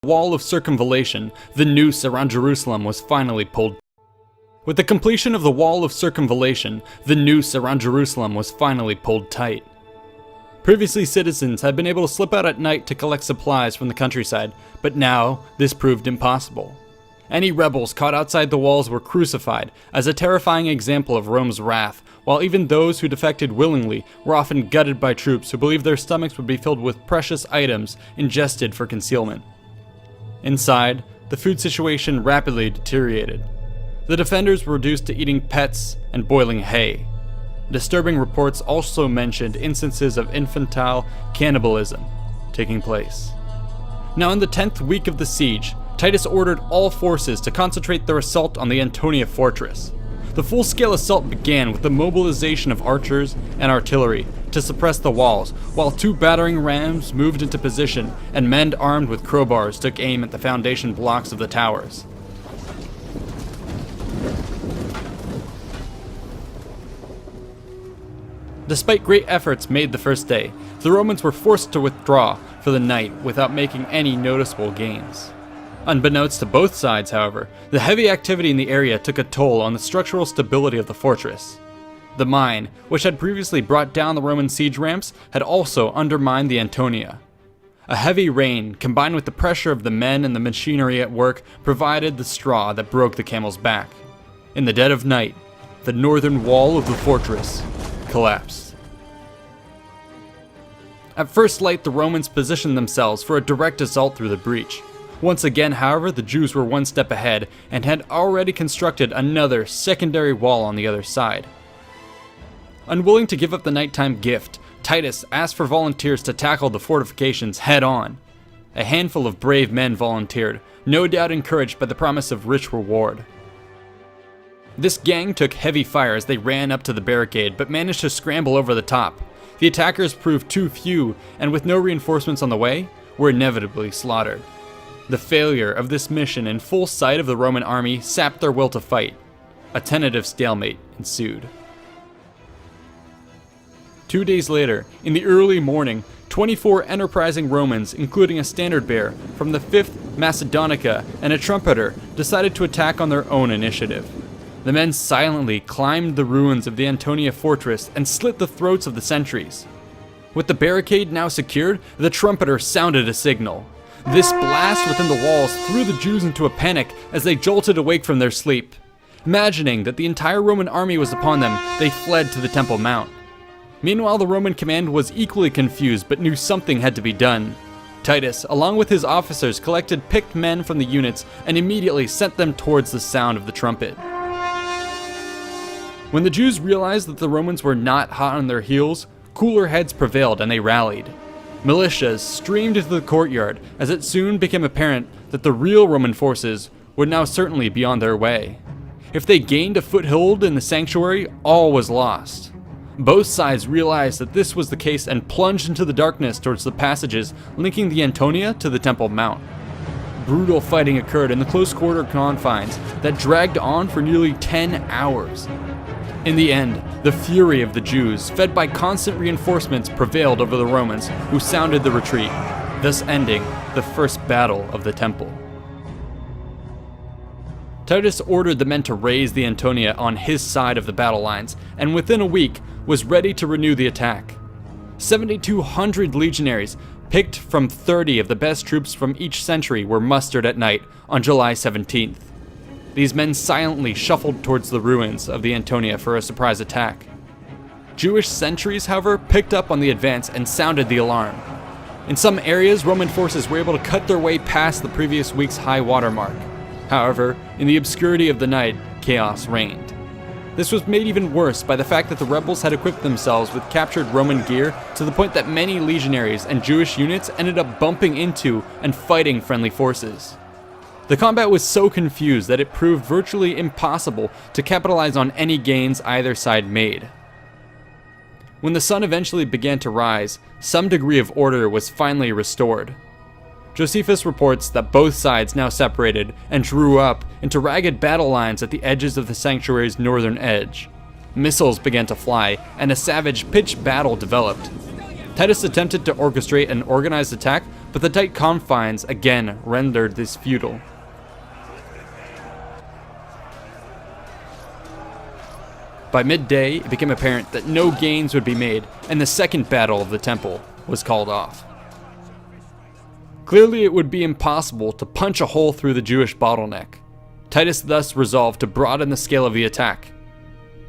wall of circumvallation, the noose around Jerusalem was finally pulled. With the completion of the wall of circumvallation, the noose around Jerusalem was finally pulled tight. Previously, citizens had been able to slip out at night to collect supplies from the countryside, but now this proved impossible. Any rebels caught outside the walls were crucified as a terrifying example of Rome's wrath, while even those who defected willingly were often gutted by troops who believed their stomachs would be filled with precious items ingested for concealment. Inside, the food situation rapidly deteriorated. The defenders were reduced to eating pets and boiling hay. Disturbing reports also mentioned instances of infantile cannibalism taking place. Now, in the 10th week of the siege, Titus ordered all forces to concentrate their assault on the Antonia fortress. The full-scale assault began with the mobilization of archers and artillery to suppress the walls, while 2 battering rams moved into position and men armed with crowbars took aim at the foundation blocks of the towers. Despite great efforts made the first day, the Romans were forced to withdraw for the night without making any noticeable gains. Unbeknownst to both sides, however, the heavy activity in the area took a toll on the structural stability of the fortress. The mine, which had previously brought down the Roman siege ramps, had also undermined the Antonia. A heavy rain, combined with the pressure of the men and the machinery at work, provided the straw that broke the camel's back. In the dead of night, the northern wall of the fortress collapsed. At first light, the Romans positioned themselves for a direct assault through the breach. Once again, however, the Jews were one step ahead and had already constructed another secondary wall on the other side. Unwilling to give up the nighttime gift, Titus asked for volunteers to tackle the fortifications head-on. A handful of brave men volunteered, no doubt encouraged by the promise of rich reward. This gang took heavy fire as they ran up to the barricade, but managed to scramble over the top. The attackers proved too few, and with no reinforcements on the way, were inevitably slaughtered. The failure of this mission in full sight of the Roman army sapped their will to fight. A tentative stalemate ensued. 2 days later, in the early morning, 24 enterprising Romans, including a standard bearer from the 5th Macedonica and a trumpeter, decided to attack on their own initiative. The men silently climbed the ruins of the Antonia fortress and slit the throats of the sentries. With the barricade now secured, the trumpeter sounded a signal. This blast within the walls threw the Jews into a panic as they jolted awake from their sleep. Imagining that the entire Roman army was upon them, they fled to the Temple Mount. Meanwhile, the Roman command was equally confused but knew something had to be done. Titus, along with his officers, collected picked men from the units and immediately sent them towards the sound of the trumpet. When the Jews realized that the Romans were not hot on their heels, cooler heads prevailed and they rallied. Militias streamed into the courtyard as it soon became apparent that the real Roman forces would now certainly be on their way. If they gained a foothold in the sanctuary, all was lost. Both sides realized that this was the case and plunged into the darkness towards the passages linking the Antonia to the Temple Mount. Brutal fighting occurred in the close-quarter confines that dragged on for nearly 10 hours. In the end, the fury of the Jews, fed by constant reinforcements, prevailed over the Romans, who sounded the retreat, thus ending the first battle of the Temple. Titus ordered the men to raise the Antonia on his side of the battle lines, and within a week was ready to renew the attack. 7,200 legionaries, picked from 30 of the best troops from each century, were mustered at night on July 17th. These men silently shuffled towards the ruins of the Antonia for a surprise attack. Jewish sentries, however, picked up on the advance and sounded the alarm. In some areas, Roman forces were able to cut their way past the previous week's high water mark. However, in the obscurity of the night, chaos reigned. This was made even worse by the fact that the rebels had equipped themselves with captured Roman gear to the point that many legionaries and Jewish units ended up bumping into and fighting friendly forces. The combat was so confused that it proved virtually impossible to capitalize on any gains either side made. When the sun eventually began to rise, some degree of order was finally restored. Josephus reports that both sides now separated and drew up into ragged battle lines at the edges of the sanctuary's northern edge. Missiles began to fly, and a savage pitched battle developed. Titus attempted to orchestrate an organized attack, but the tight confines again rendered this futile. By midday, it became apparent that no gains would be made, and the second battle of the temple was called off. Clearly, it would be impossible to punch a hole through the Jewish bottleneck. Titus thus resolved to broaden the scale of the attack.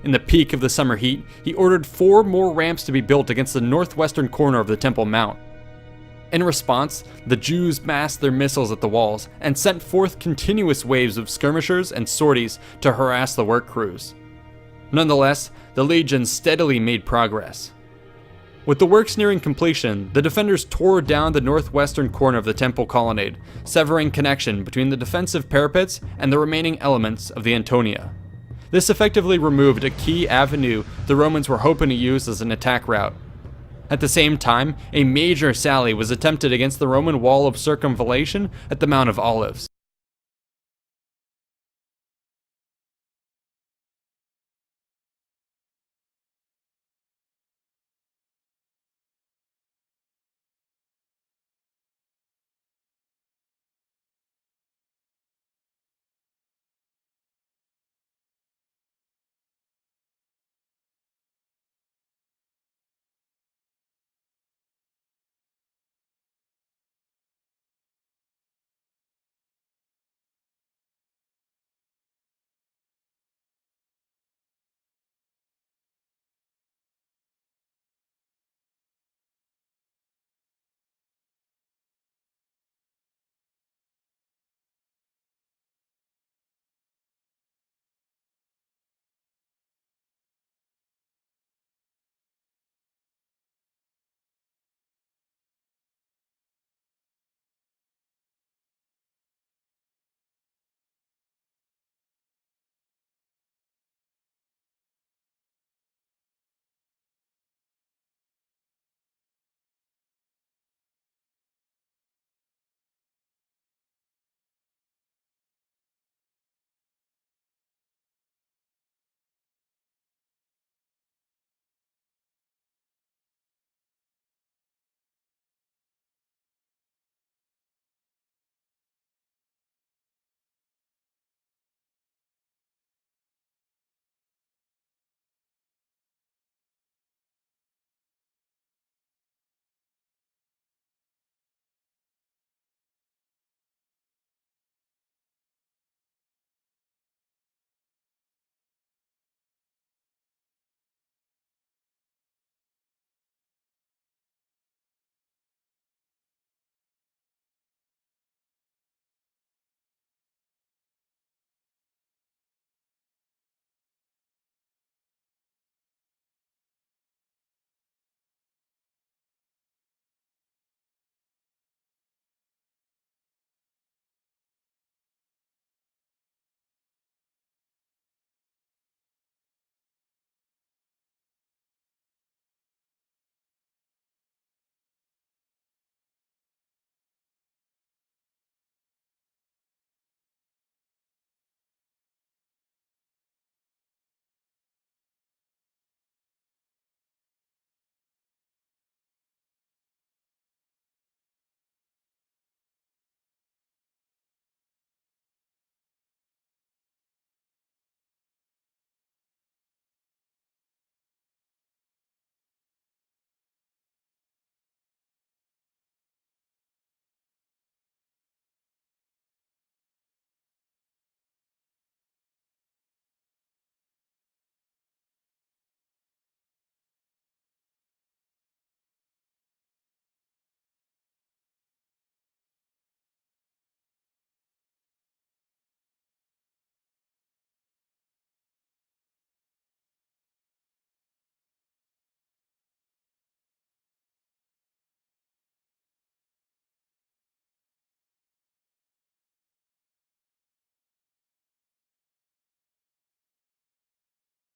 In the peak of the summer heat, he ordered 4 more ramps to be built against the northwestern corner of the Temple Mount. In response, the Jews massed their missiles at the walls and sent forth continuous waves of skirmishers and sorties to harass the work crews. Nonetheless, the legions steadily made progress. With the works nearing completion, the defenders tore down the northwestern corner of the temple colonnade, severing connection between the defensive parapets and the remaining elements of the Antonia. This effectively removed a key avenue the Romans were hoping to use as an attack route. At the same time, a major sally was attempted against the Roman wall of circumvallation at the Mount of Olives.